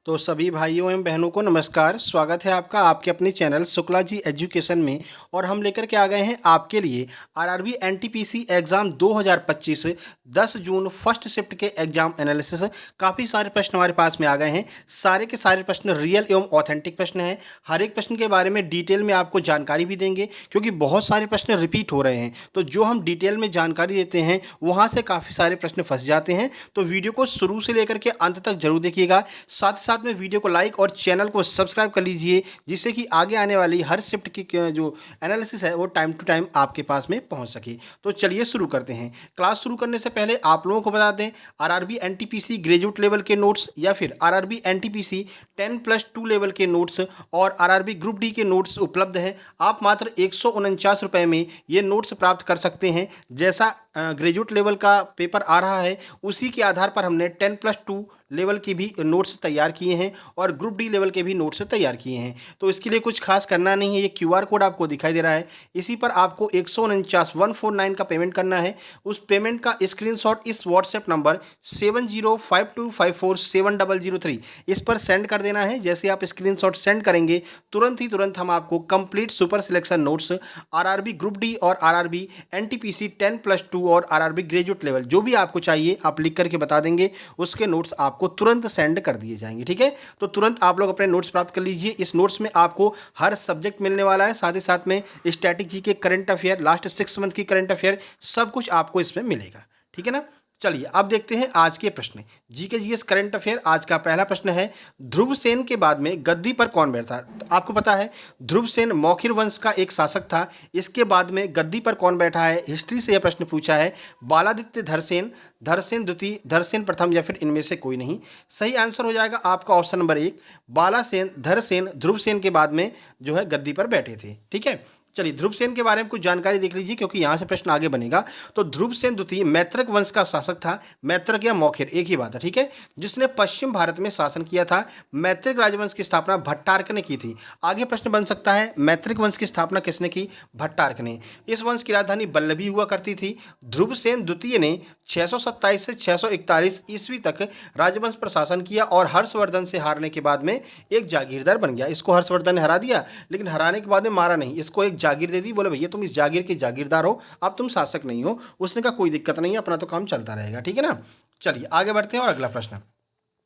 तो सभी भाइयों एवं बहनों को नमस्कार। स्वागत है आपका आपके अपने चैनल शुक्ला जी एजुकेशन में। और हम लेकर के आ गए हैं आपके लिए RRB NTPC exam 2025 10 June first shift के एग्जाम एनालिसिस। काफ़ी सारे प्रश्न हमारे पास में आ गए हैं। सारे के सारे प्रश्न रियल एवं ऑथेंटिक प्रश्न हैं। हर एक प्रश्न के बारे में डिटेल में आपको जानकारी भी देंगे, क्योंकि बहुत सारे प्रश्न रिपीट हो रहे हैं। तो जो हम डिटेल में जानकारी देते हैं वहाँ से काफ़ी सारे प्रश्न फंस जाते हैं। तो वीडियो को शुरू से लेकर के अंत तक जरूर देखिएगा। साथ ही साथ में वीडियो को लाइक और चैनल को सब्सक्राइब कर लीजिए, जिससे कि आगे आने वाली हर शिफ्ट की जो एनालिसिस है वो टाइम टू टाइम आपके पास में पहुंच सके। तो चलिए शुरू करते हैं। क्लास शुरू करने से पहले आप लोगों को बता दें, आरआरबी एनटीपीसी ग्रेजुएट लेवल के नोट्स या फिर आरआरबी एनटीपीसी 10+2 लेवल के नोट्स और आरआरबी ग्रुप डी के नोट्स उपलब्ध हैं। आप मात्र 149 रुपये में ये नोट्स प्राप्त कर सकते हैं। जैसा ग्रेजुएट लेवल का पेपर आ रहा है उसी के आधार पर हमने 10+2 लेवल की भी नोट्स तैयार किए हैं और ग्रुप डी लेवल के भी नोट्स तैयार किए हैं। तो इसके लिए कुछ खास करना नहीं है। ये क्यूआर कोड आपको दिखाई दे रहा है, इसी पर आपको 149 का पेमेंट करना है। उस पेमेंट का स्क्रीनशॉट इस व्हाट्सएप नंबर 7052547003 इस पर सेंड कर देना है। जैसे आप स्क्रीनशॉट सेंड करेंगे तुरंत हम आपको complete super selection notes RRB group D और आरआरबी एनटीपीसी 10+2 और आरआरबी ग्रेजुएट लेवल जो भी आपको चाहिए आप लिख करके बता देंगे, उसके नोट्स आपको तुरंत सेंड कर दिए जाएंगे। ठीक है, तो तुरंत आप लोग अपने नोट्स प्राप्त कर लीजिए। इस नोट्स में आपको हर सब्जेक्ट मिलने वाला है, साथ ही साथ में स्टैटिक जी के करंट अफेयर, लास्ट 6 मंथ की करंट अफेयर, सब कुछ आपको इसमें मिलेगा। ठीक है ना। चलिए अब देखते हैं आज के प्रश्न। GK GS current affair. आज का पहला प्रश्न है, ध्रुव सेन के बाद में गद्दी पर कौन बैठा? तो आपको पता है ध्रुव सेन मौखिर वंश का एक शासक था। इसके बाद में गद्दी पर कौन बैठा है? हिस्ट्री से यह प्रश्न पूछा है। बालादित्य धरसेन, धरसेन द्वितीय, धरसेन प्रथम या फिर इनमें से कोई नहीं। सही आंसर हो जाएगा आपका ऑप्शन नंबर 1, बालासेन धरसेन ध्रुव सेन के बाद में जो है गद्दी पर बैठे थे। ठीक है, चलिए ध्रुव सेन के बारे में कुछ जानकारी देख लीजिए, क्योंकि यहाँ से प्रश्न आगे बनेगा। तो ध्रुव सेन द्वितीय मैत्रक वंश का शासक था। मैत्रक या मौखिर एक ही बात है। ठीक है, जिसने पश्चिम भारत में शासन किया था। मैत्रिक राजवंश की स्थापना भट्टारक ने की थी। आगे प्रश्न बन सकता है, मैत्रिक वंश की स्थापना किसने की? भट्टारक ने। इस वंश की राजधानी बल्लभी हुआ करती थी। ध्रुव सेन द्वितीय ने 627 से 641 ईस्वी तक राजवंश पर शासन किया और हर्षवर्धन से हारने के बाद में एक जागीरदार बन गया। इसको हर्षवर्धन ने हरा दिया, लेकिन हराने के बाद में मारा नहीं, इसको एक जागीर दे दी। बोले भैया तुम इस जागीर के जागीरदार हो, अब तुम शासक नहीं हो। उसने कहा कोई दिक्कत नहीं है, अपना तो काम चलता रहेगा। ठीक है ना। चलिए आगे बढ़ते हैं और अगला प्रश्न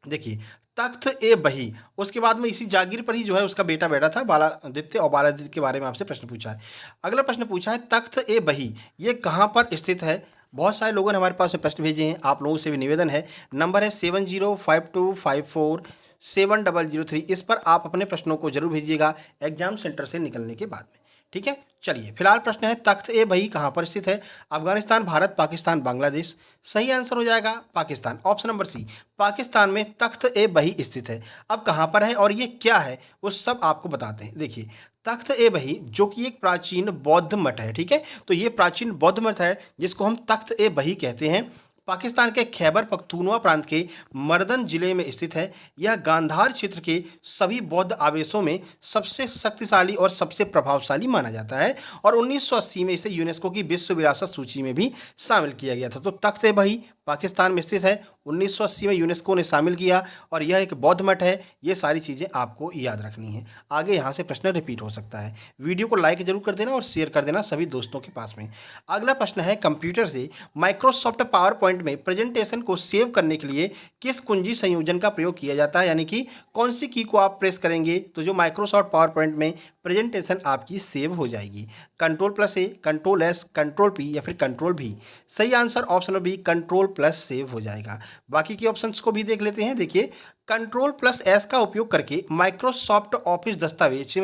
देखिए, तख्त ए बही। उसके बाद में इसी जागीर पर ही जो है उसका बेटा बैठा था बालादित्य, और बालादित्य के बारे में आपसे प्रश्न पूछा है। अगला प्रश्न पूछा है, तख्त ए बही ये कहाँ पर स्थित है? बहुत सारे लोगों ने हमारे पास में प्रश्न भेजे हैं, आप लोगों से भी निवेदन है। नंबर है 7052547003। इस पर आप अपने प्रश्नों को जरूर भेजिएगा एग्जाम सेंटर से निकलने के बाद में। ठीक है, चलिए फिलहाल प्रश्न है, तख्त ए बही कहाँ पर स्थित है? अफगानिस्तान, भारत, पाकिस्तान, बांग्लादेश। सही आंसर हो जाएगा Pakistan, option number C. Pakistan में तख्त ए बही स्थित है। अब कहाँ पर है और ये क्या है वो सब आपको बताते हैं। देखिए, तख्त ए बही जो कि एक प्राचीन बौद्ध मठ है। ठीक है, तो ये प्राचीन बौद्ध मठ है जिसको हम तख्त ए बही कहते हैं। पाकिस्तान के खैबर पख्तूनवा प्रांत के मर्दन जिले में स्थित है। यह गांधार क्षेत्र के सभी बौद्ध आवेशों में सबसे शक्तिशाली और सबसे प्रभावशाली माना जाता है और 1980 में इसे यूनेस्को की विश्व विरासत सूची में भी शामिल किया गया था। तो तख्त ए बही पाकिस्तान में स्थित है, 1980 में यूनेस्को ने शामिल किया और यह एक बौद्ध मठ है। ये सारी चीज़ें आपको याद रखनी है। आगे यहाँ से प्रश्न रिपीट हो सकता है। वीडियो को लाइक जरूर कर देना और शेयर कर देना सभी दोस्तों के पास में। अगला प्रश्न है, कंप्यूटर से माइक्रोसॉफ्ट पावर पॉइंट में प्रेजेंटेशन को सेव करने के लिए किस कुंजी संयोजन का प्रयोग किया जाता है? यानी कि कौन सी की को आप प्रेस करेंगे तो जो माइक्रोसॉफ्ट पावर पॉइंट में प्रेजेंटेशन आपकी सेव हो जाएगी? कंट्रोल+A, कंट्रोल+S, कंट्रोल+P या फिर कंट्रोल+V। सही answer option B, control+, save हो जाएगा। बाकी के ऑप्शंस को भी देख लेते हैं। देखिए, कंट्रोल+S का उपयोग करके माइक्रोसॉफ्ट ऑफिस दस्तावेज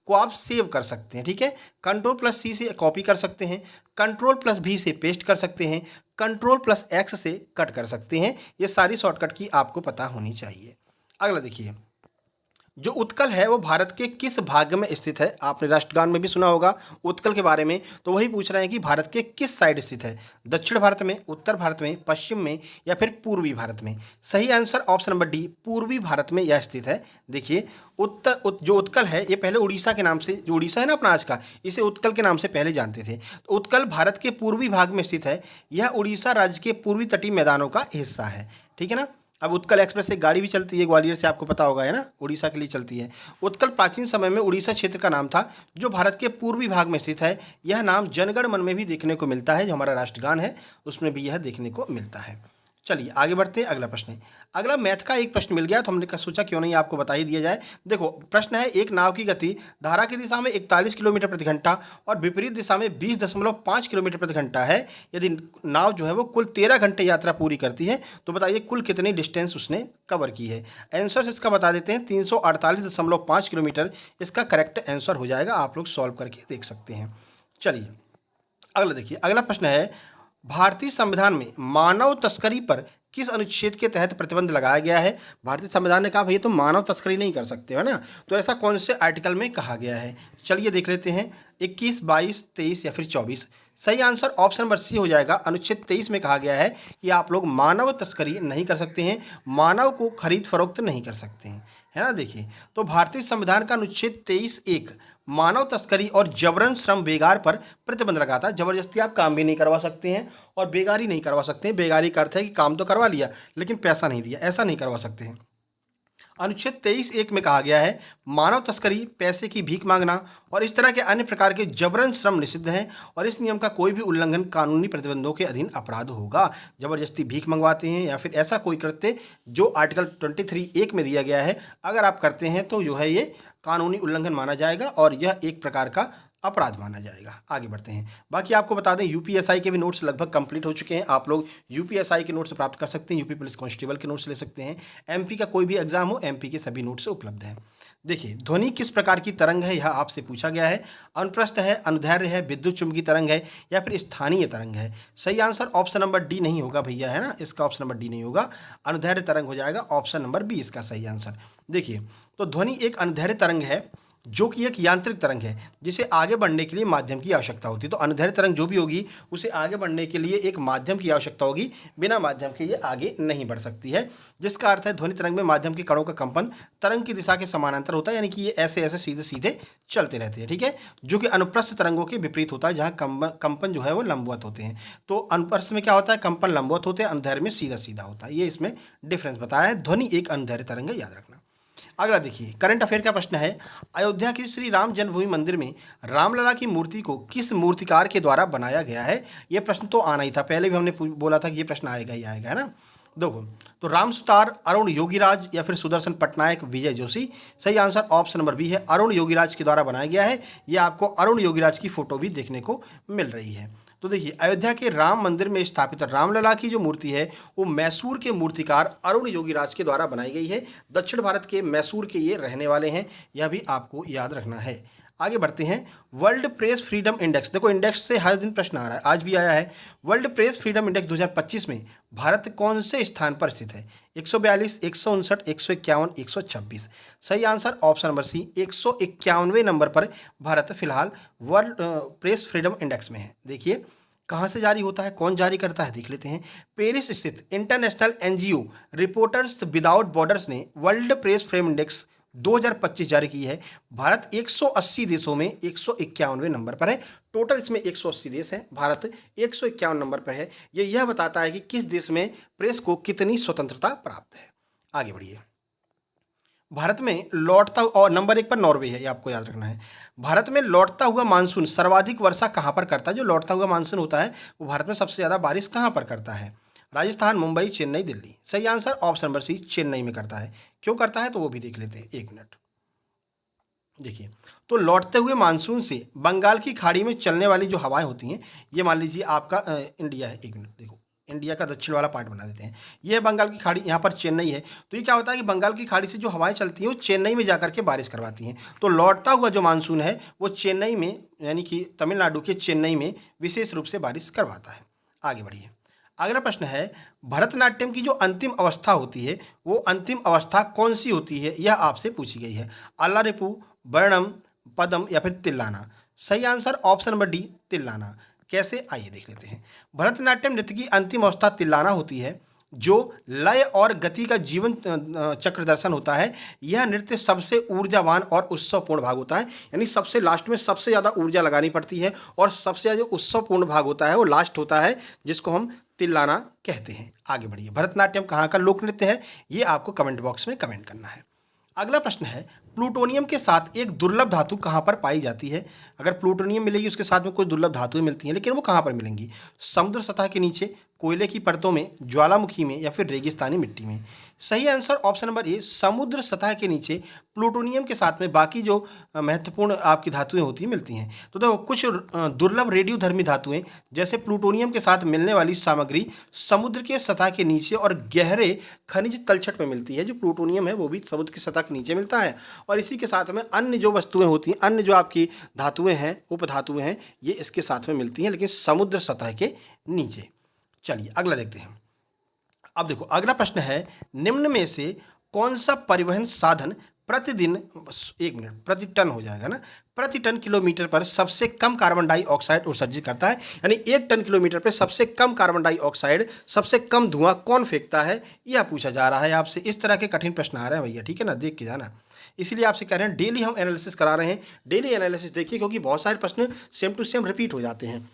को आप सेव कर सकते हैं। ठीक है, कंट्रोल+C से कॉपी कर सकते हैं, कंट्रोल+V से पेस्ट कर सकते हैं, कंट्रोल+X से कट कर सकते हैं। ये सारी शॉर्टकट की आपको पता होनी चाहिए। अगला देखिए, जो उत्कल है वो भारत के किस भाग में स्थित है? आपने राष्ट्रगान में भी सुना होगा उत्कल के बारे में, तो वही पूछ रहे हैं कि भारत के किस साइड स्थित है? दक्षिण भारत में, उत्तर भारत में, पश्चिम में या फिर पूर्वी भारत में? सही आंसर ऑप्शन नंबर डी, पूर्वी भारत में यह स्थित है। देखिए, जो उत्कल है ये पहले उड़ीसा के नाम से, जो उड़ीसा है ना अपना आज का, इसे उत्कल के नाम से पहले जानते थे। तो उत्कल भारत के पूर्वी भाग में स्थित है। यह उड़ीसा राज्य के पूर्वी तटीय मैदानों का हिस्सा है। ठीक है ना। अब उत्कल एक्सप्रेस एक गाड़ी भी चलती है ग्वालियर से, आपको पता होगा, है ना, उड़ीसा के लिए चलती है। उत्कल प्राचीन समय में उड़ीसा क्षेत्र का नाम था जो भारत के पूर्वी भाग में स्थित है। यह नाम जनगण मन में भी देखने को मिलता है, जो हमारा राष्ट्रगान है उसमें भी यह देखने को मिलता है। चलिए आगे बढ़ते हैं, अगला प्रश्न है। अगला मैथ का एक प्रश्न मिल गया तो हमने सोचा क्यों नहीं आपको बता ही दिया जाए। देखो प्रश्न है, एक नाव की गति धारा की दिशा में 41 किलोमीटर प्रति घंटा और विपरीत दिशा में 20.5 किलोमीटर प्रति घंटा है। यदि नाव जो है वो कुल 13 घंटे यात्रा पूरी करती है तो बताइए कुल कितनी डिस्टेंस उसने कवर की है। आंसर इसका बता देते हैं, 348.5 किलोमीटर इसका करेक्ट आंसर हो जाएगा। आप लोग सॉल्व करके देख सकते हैं। चलिए अगला देखिए, अगला प्रश्न है, भारतीय संविधान में मानव तस्करी पर किस अनुच्छेद के तहत प्रतिबंध लगाया गया है। भारतीय संविधान ने कहा भैया तुम मानव तस्करी नहीं कर सकते हो ना, तो ऐसा कौन से आर्टिकल में कहा गया है। चलिए देख लेते हैं, 21, 22, 23 या फिर 24। सही आंसर ऑप्शन नंबर सी हो जाएगा। अनुच्छेद 23 में कहा गया है कि आप लोग मानव तस्करी नहीं कर सकते हैं, मानव को खरीद फरोख्त नहीं कर सकते हैं, है ना। देखिए तो भारतीय संविधान का अनुच्छेद 23(1) मानव तस्करी और जबरन श्रम बेगार पर प्रतिबंध लगाता है। जबरदस्ती आप काम भी नहीं करवा सकते हैं और बेगारी नहीं करवा सकते हैं। बेगारी का अर्थ है कि काम तो करवा लिया लेकिन पैसा नहीं दिया, ऐसा नहीं करवा सकते हैं। अनुच्छेद 23(1) में कहा गया है मानव तस्करी, पैसे की भीख मांगना और इस तरह के अन्य प्रकार के जबरन श्रम निषिद्ध हैं और इस नियम का कोई भी उल्लंघन कानूनी प्रतिबंधों के अधीन अपराध होगा। जबरदस्ती भीख मंगवाते हैं या फिर ऐसा कोई कृत्य जो आर्टिकल 23(1) में दिया गया है, अगर आप करते हैं तो जो है ये कानूनी उल्लंघन माना जाएगा और यह एक प्रकार का अपराध माना जाएगा। आगे बढ़ते हैं। बाकी आपको बता दें यूपीएसआई के भी नोट्स लगभग कंप्लीट हो चुके हैं। आप लोग यूपीएसआई के नोट्स प्राप्त कर सकते हैं, यूपी पुलिस कांस्टेबल के नोट्स ले सकते हैं। एमपी का कोई भी एग्जाम हो, एमपी के सभी नोट्स उपलब्ध हैं। देखिए ध्वनि किस प्रकार की तरंग है, यह आपसे पूछा गया है। अनुप्रस्थ है, अनुदैर्घ्य है, विद्युत चुंबकीय तरंग है या फिर स्थानीय तरंग है। सही आंसर ऑप्शन नंबर डी नहीं होगा भैया, है ना, इसका ऑप्शन नंबर डी नहीं होगा, अनुदैर्घ्य तरंग हो जाएगा। ऑप्शन नंबर बी इसका सही आंसर। देखिए तो ध्वनि एक अनुदैर्घ्य तरंग है जो कि एक यांत्रिक तरंग है जिसे आगे बढ़ने के लिए माध्यम की आवश्यकता होती है। तो अनुदैर्घ्य तरंग जो भी होगी उसे आगे बढ़ने के लिए एक माध्यम की आवश्यकता होगी, बिना माध्यम के ये आगे नहीं बढ़ सकती है। जिसका अर्थ है ध्वनि तरंग में माध्यम के कणों का कंपन तरंग की दिशा के समानांतर होता है, यानी कि ये ऐसे ऐसे सीधे सीधे चलते रहते हैं, ठीक है, जो कि अनुप्रस्थ तरंगों के विपरीत होता है, जहाँ कंपन जो है वो लंबवत होते हैं। तो अनुप्रस्थ में क्या होता है, कंपन लंबवत होते हैं, अनुदैर्घ्य में सीधा सीधा होता है। ये इसमें डिफरेंस बताया है। ध्वनि एक अनुदैर्घ्य तरंग है, याद रखना। अगला देखिए, करंट अफेयर का प्रश्न है, अयोध्या के श्री राम जन्मभूमि मंदिर में रामलला की मूर्ति को किस मूर्तिकार के द्वारा बनाया गया है। यह प्रश्न तो आना ही था, पहले भी हमने बोला था कि ये प्रश्न आएगा ही आएगा, है ना। देखो तो राम सुतार, अरुण योगीराज या फिर सुदर्शन पटनायक, विजय जोशी। सही आंसर ऑप्शन नंबर बी है, अरुण योगीराज के द्वारा बनाया गया है। यह आपको अरुण योगीराज की फोटो भी देखने को मिल रही है। तो देखिए अयोध्या के राम मंदिर में स्थापित रामलला की जो मूर्ति है वो मैसूर के मूर्तिकार अरुण योगीराज के द्वारा बनाई गई है। दक्षिण भारत के मैसूर के ये रहने वाले हैं, यह भी आपको याद रखना है। आगे बढ़ते हैं। वर्ल्ड प्रेस फ्रीडम इंडेक्स, देखो इंडेक्स से हर दिन प्रश्न आ रहा है, आज भी आया है। वर्ल्ड प्रेस फ्रीडम इंडेक्स 2025 में भारत कौन से स्थान पर स्थित है। 142, 159, 151, 126। सही आंसर ऑप्शन नंबर सी, 151वें नंबर पर भारत फिलहाल वर्ल्ड प्रेस फ्रीडम इंडेक्स में है। देखिए कहाँ से जारी होता है, कौन जारी करता है, देख लेते हैं। पेरिस स्थित international NGO reporters without borders ने वर्ल्ड प्रेस फ्रीडम इंडेक्स 2025 जारी की है। भारत 180 देशों में 151वें नंबर पर है। टोटल इसमें 180 देश हैं, भारत 151 नंबर पर है। ये यह बताता है कि किस देश में प्रेस को कितनी स्वतंत्रता प्राप्त है। आगे बढ़िए। भारत में लौटता और नंबर 1 पर नॉर्वे है, ये आपको याद रखना है। भारत में लौटता हुआ मानसून सर्वाधिक वर्षा कहाँ पर करता है। जो लौटता हुआ मानसून होता है वो भारत में सबसे ज़्यादा बारिश कहाँ पर करता है। राजस्थान, मुंबई, चेन्नई, दिल्ली। सही answer option number C, Chennai में करता है। क्यों करता है तो वो भी देख लेते हैं, एक मिनट। देखिए तो लौटते हुए मानसून से बंगाल की खाड़ी में चलने वाली जो हवाएं होती हैं, ये मान लीजिए आपका इंडिया है, एक मिनट देखो, इंडिया का दक्षिण वाला पार्ट बना देते हैं। ये है बंगाल की खाड़ी, यहाँ पर चेन्नई है। तो ये क्या होता है कि बंगाल की खाड़ी से जो हवाएं चलती हैं वो चेन्नई में जाकर के बारिश करवाती हैं। तो लौटता हुआ जो मानसून है वो चेन्नई में, यानी कि तमिलनाडु के चेन्नई में विशेष रूप से बारिश करवाता है। आगे बढ़िए। अगला प्रश्न है, भरतनाट्यम की जो अंतिम अवस्था होती है वो अंतिम अवस्था कौन सी होती है, यह आपसे पूछी गई है। अल्लारिपु, वर्णम, पदम या फिर तिल्लाना। सही answer option number D, tillana. कैसे, आइए देख लेते हैं। भरतनाट्यम नृत्य की अंतिम अवस्था तिल्लाना होती है, जो लय और गति का जीवन चक्र दर्शन होता है। यह नृत्य सबसे ऊर्जावान और उत्सवपूर्ण भाग होता है, यानी सबसे लास्ट में सबसे ज़्यादा ऊर्जा लगानी पड़ती है और सबसे ज़्यादा उत्सवपूर्ण भाग होता है वो लास्ट होता है, जिसको हम तिल्लाना कहते हैं। आगे बढ़िए। भरतनाट्यम कहाँ का लोक नृत्य है, ये आपको कमेंट बॉक्स में कमेंट करना है। अगला प्रश्न है, प्लूटोनियम के साथ एक दुर्लभ धातु कहाँ पर पाई जाती है। अगर प्लूटोनियम मिलेगी उसके साथ में कोई दुर्लभ धातुएं मिलती हैं, लेकिन वो कहाँ पर मिलेंगी? समुद्र सतह के नीचे, कोयले की परतों में, ज्वालामुखी में, या फिर रेगिस्तानी मिट्टी में। सही आंसर ऑप्शन नंबर ए, समुद्र सतह के नीचे प्लूटोनियम के साथ में बाकी जो महत्वपूर्ण आपकी धातुएं होती हैं मिलती हैं। तो देखो कुछ दुर्लभ रेडियोधर्मी धातुएं जैसे प्लूटोनियम के साथ मिलने वाली सामग्री समुद्र के सतह के नीचे और गहरे खनिज तलछट में मिलती है। जो प्लूटोनियम है वो भी समुद्र की सतह के नीचे मिलता है, और इसी के साथ में अन्य जो वस्तुएं होती हैं, अन्य जो आपकी धातुएं हैं, उपधातुएं हैं, ये इसके साथ में मिलती हैं, लेकिन समुद्र सतह के नीचे। चलिए अगला देखते हैं। अब देखो अगला प्रश्न है, निम्न में से कौन सा परिवहन साधन प्रतिदिन, एक मिनट, प्रति टन हो जाएगा ना, प्रति टन किलोमीटर पर सबसे कम कार्बन डाइऑक्साइड उत्सर्जित करता है। यानी 1 टन किलोमीटर पर सबसे कम कार्बन डाइऑक्साइड, सबसे कम धुआं कौन फेंकता है, यह पूछा जा रहा है आपसे। इस तरह के कठिन प्रश्न आ रहे हैं भैया, ठीक है ना, देख के जाना। इसीलिए आपसे कह रहे हैं डेली हम एनालिसिस करा रहे हैं, डेली एनालिसिस देखिए, क्योंकि बहुत सारे प्रश्न सेम टू सेम रिपीट हो जाते हैं।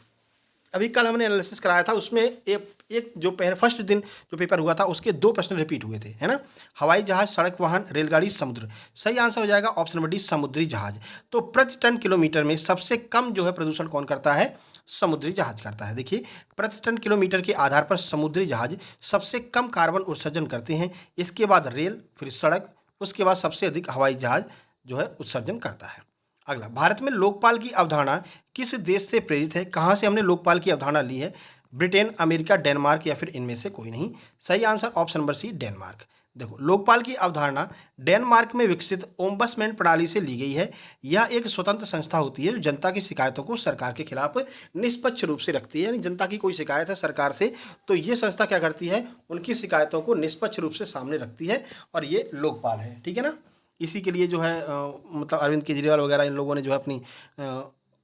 अभी कल हमने एनालिसिस कराया था, उसमें एक जो फर्स्ट दिन जो पेपर हुआ था उसके 2 प्रश्न रिपीट हुए थे, है ना। हवाई जहाज, सड़क वाहन, रेलगाड़ी, समुद्र। सही आंसर हो जाएगा ऑप्शन नंबर डी, समुद्री जहाज। तो प्रति टन किलोमीटर में सबसे कम जो है प्रदूषण कौन करता है? समुद्री जहाज करता है। देखिए प्रति टन किलोमीटर के आधार पर समुद्री जहाज सबसे कम कार्बन उत्सर्जन करते हैं, इसके बाद रेल, फिर सड़क, उसके बाद सबसे अधिक हवाई जहाज जो है उत्सर्जन करता है। अगला, भारत में लोकपाल की अवधारणा किस देश से प्रेरित है? कहाँ से हमने लोकपाल की अवधारणा ली है? ब्रिटेन, अमेरिका, डेनमार्क, या फिर इनमें से कोई नहीं। सही answer option number C, Denmark. देखो लोकपाल की अवधारणा डेनमार्क में विकसित ओम्बड्समैन प्रणाली से ली गई है। यह एक स्वतंत्र संस्था होती है जो जनता की शिकायतों को सरकार के खिलाफ निष्पक्ष रूप से रखती है। यानी जनता की कोई शिकायत है सरकार से, तो ये संस्था क्या करती है? उनकी शिकायतों को निष्पक्ष रूप से सामने रखती है, और ये लोकपाल है, ठीक है ना। इसी के लिए जो है मतलब अरविंद केजरीवाल वगैरह इन लोगों ने जो है अपनी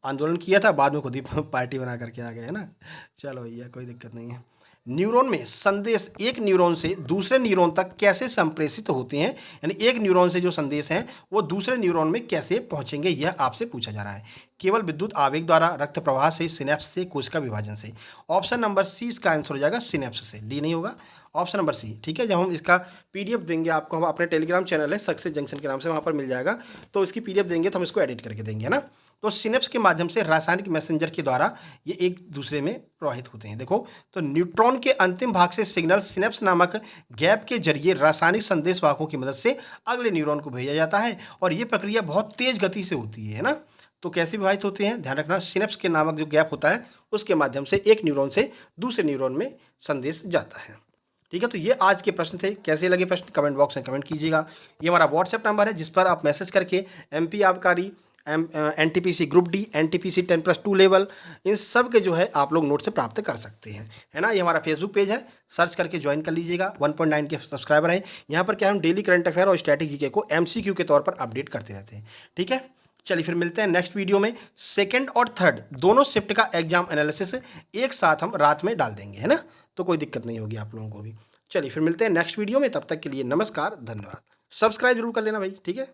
आंदोलन किया था, बाद में खुद ही पार्टी बना करके आ गए, है ना। चलो भैया कोई दिक्कत नहीं है। न्यूरॉन में संदेश एक न्यूरॉन से दूसरे न्यूरॉन तक कैसे संप्रेषित होते हैं? यानी एक न्यूरॉन से जो संदेश हैं वो दूसरे न्यूरॉन में कैसे पहुंचेंगे, यह आपसे पूछा जा रहा है। केवल विद्युत आवेग द्वारा, रक्त प्रवाह से, सिनेप्स से, कोशिका विभाजन से। ऑप्शन नंबर सी इसका आंसर हो जाएगा, सिनेप्स से। डी नहीं होगा, ऑप्शन नंबर सी, ठीक है। जब हम इसका पीडीएफ देंगे आपको, हम अपने टेलीग्राम चैनल है सक्सेस जंक्शन के नाम से, वहाँ पर मिल जाएगा, तो इसकी पीडीएफ देंगे तो हम इसको एडिट करके देंगे, है ना। तो सिनेप्स के माध्यम से रासायनिक मैसेंजर के द्वारा ये एक दूसरे में प्रवाहित होते हैं। देखो तो न्यूट्रॉन के अंतिम भाग से सिग्नल सिनेप्स नामक गैप के जरिए रासायनिक संदेश वाहकों की मदद से अगले न्यूरॉन को भेजा जाता है, और ये प्रक्रिया बहुत तेज गति से होती है ना। तो कैसे विभाजित होते हैं, ध्यान रखना, सिनेप्स के नामक जो गैप होता है उसके माध्यम से एक न्यूरॉन से दूसरे न्यूरॉन में संदेश जाता है, ठीक है। तो ये आज के प्रश्न थे। कैसे लगे प्रश्न कमेंट बॉक्स में कमेंट कीजिएगा। ये हमारा व्हाट्सएप नंबर है जिस पर आप मैसेज करके एमपी आबकारी, NTPC group D, NTPC 10+2 level, इन सब के जो है आप लोग नोट से प्राप्त कर सकते हैं, है ना। ये हमारा फेसबुक पेज है, सर्च करके ज्वाइन कर लीजिएगा। 1.9 के सब्सक्राइबर हैं। यहाँ पर क्या हम डेली करंट अफेयर और स्टैटिक जीके को एमसीक्यू के तौर पर अपडेट करते रहते हैं, ठीक है। चलिए फिर मिलते हैं नेक्स्ट वीडियो में। 2nd और 3rd दोनों शिफ्ट का एग्जाम एनालिसिस एक साथ हम रात में डाल देंगे, है ना। तो कोई दिक्कत नहीं होगी आप लोगों को भी। चलिए फिर मिलते हैं नेक्स्ट वीडियो में, तब तक के लिए नमस्कार, धन्यवाद। सब्सक्राइब जरूर कर लेना भाई, ठीक है।